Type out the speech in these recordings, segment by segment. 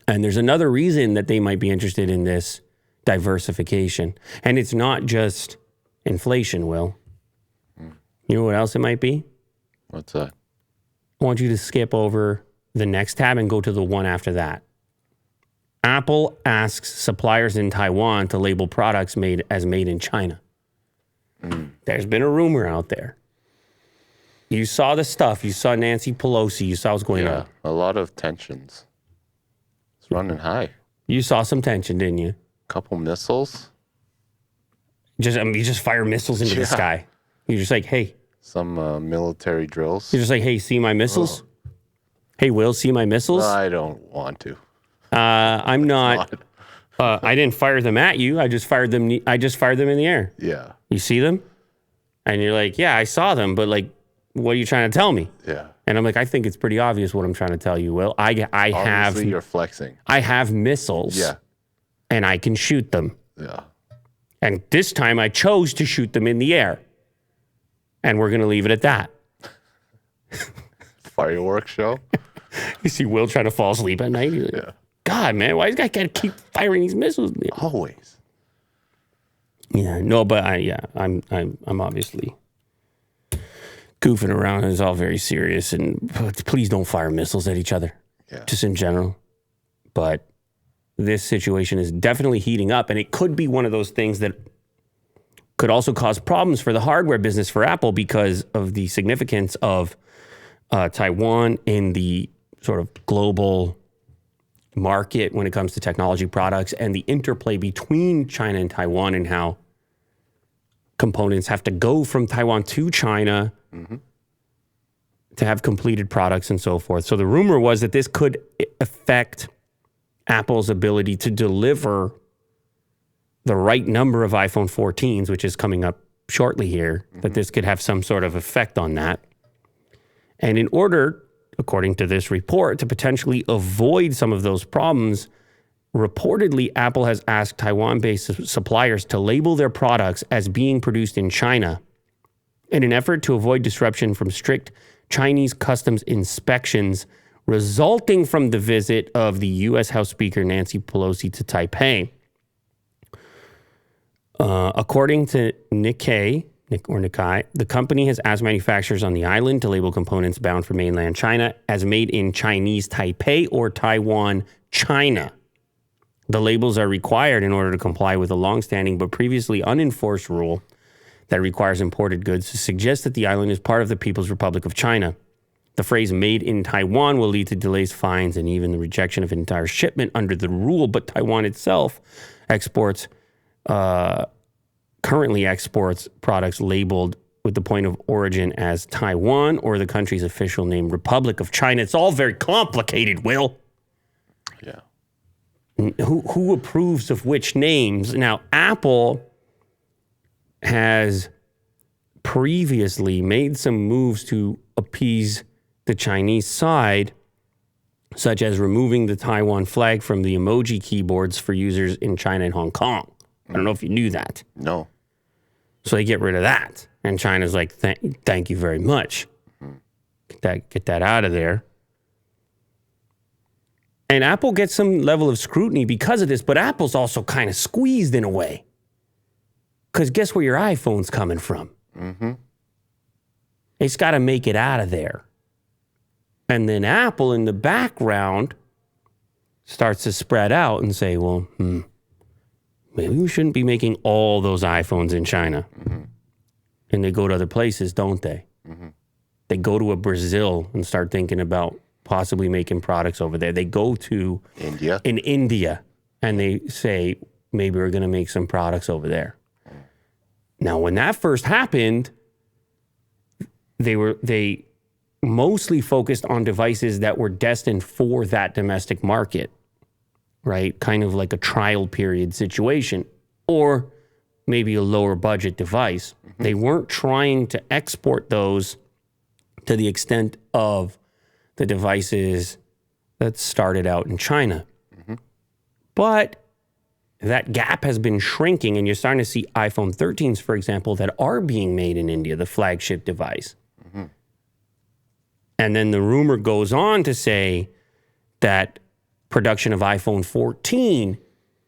And there's another reason that they might be interested in this diversification. And it's not just inflation, Will. You know what else it might be? What's that? I want you to skip over the next tab and go to the one after that. Apple asks suppliers in Taiwan to label products made in China. There's been a rumor out there. You saw the stuff. You saw Nancy Pelosi. You saw what's going on. A lot of tensions. It's running high. You saw some tension, didn't you? Couple missiles. You just fire missiles into the sky. You're just like, hey. Some military drills. You're just like, hey, see my missiles? Oh. Hey, Will, see my missiles? I don't want to. I'm not. I didn't fire them at you. I just fired them. I just fired them in the air. Yeah. You see them? And you're like, yeah, I saw them, but like, what are you trying to tell me? Yeah. And I'm like, I think it's pretty obvious what I'm trying to tell you, Will. Obviously, you're flexing. I have missiles. Yeah. And I can shoot them. Yeah. And this time I chose to shoot them in the air. And we're going to leave it at that. Fireworks show. You see Will trying to fall asleep at night. He's like, God, man, why does this guy got to keep firing these missiles? Always. Yeah, no, but I'm obviously goofing around. It's all very serious, and please don't fire missiles at each other. Yeah. Just in general. But this situation is definitely heating up, and it could be one of those things that could also cause problems for the hardware business for Apple because of the significance of Taiwan in the sort of global market when it comes to technology products and the interplay between China and Taiwan and how components have to go from Taiwan to China to have completed products and so forth. So the rumor was that this could affect Apple's ability to deliver the right number of iPhone 14s, which is coming up shortly here, that this could have some sort of effect on that. And in order, according to this report, to potentially avoid some of those problems, reportedly, Apple has asked Taiwan-based suppliers to label their products as being produced in China in an effort to avoid disruption from strict Chinese customs inspections resulting from the visit of the U.S. House Speaker Nancy Pelosi to Taipei. According to Nikkei, the company has asked manufacturers on the island to label components bound for mainland China as made in Chinese Taipei or Taiwan, China. The labels are required in order to comply with a longstanding but previously unenforced rule that requires imported goods to suggest that the island is part of the People's Republic of China. The phrase made in Taiwan will lead to delays, fines, and even the rejection of an entire shipment under the rule, but Taiwan itself currently exports products labeled with the point of origin as Taiwan or the country's official name, Republic of China. It's all very complicated, Will. Yeah. Who approves of which names? Now, Apple has previously made some moves to appease the Chinese side, such as removing the Taiwan flag from the emoji keyboards for users in China and Hong Kong. I don't know if you knew that. No. So they get rid of that. And China's like, thank you very much. Get that out of there. And Apple gets some level of scrutiny because of this, but Apple's also kind of squeezed in a way. Because guess where your iPhone's coming from? It's got to make it out of there. And then Apple in the background starts to spread out and say, well, maybe we shouldn't be making all those iPhones in China. And they go to other places, don't they? They go to Brazil and start thinking about possibly making products over there. They go to India and they say, maybe we're going to make some products over there. Now, when that first happened, they mostly focused on devices that were destined for that domestic market, right? Kind of like a trial period situation, or maybe a lower budget device. They weren't trying to export those to the extent of the devices that started out in China. But that gap has been shrinking, and you're starting to see iPhone 13s, for example, that are being made in India, the flagship device. And then the rumor goes on to say that production of iPhone 14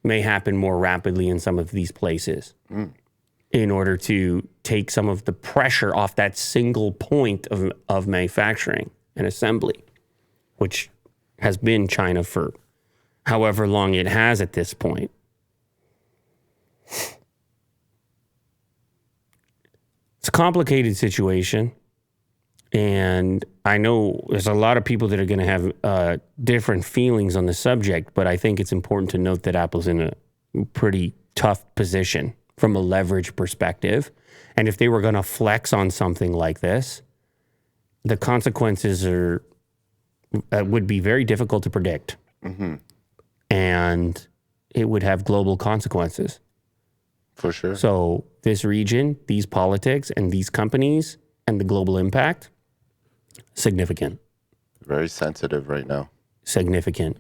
may happen more rapidly in some of these places in order to take some of the pressure off that single point of manufacturing and assembly, which has been China for however long it has at this point. It's a complicated situation. And I know there's a lot of people that are going to have different feelings on the subject, but I think it's important to note that Apple's in a pretty tough position from a leverage perspective. And if they were going to flex on something like this, the consequences would be very difficult to predict. And it would have global consequences. For sure. So this region, these politics, and these companies, and the global impact, significant. Very sensitive right now. Significant.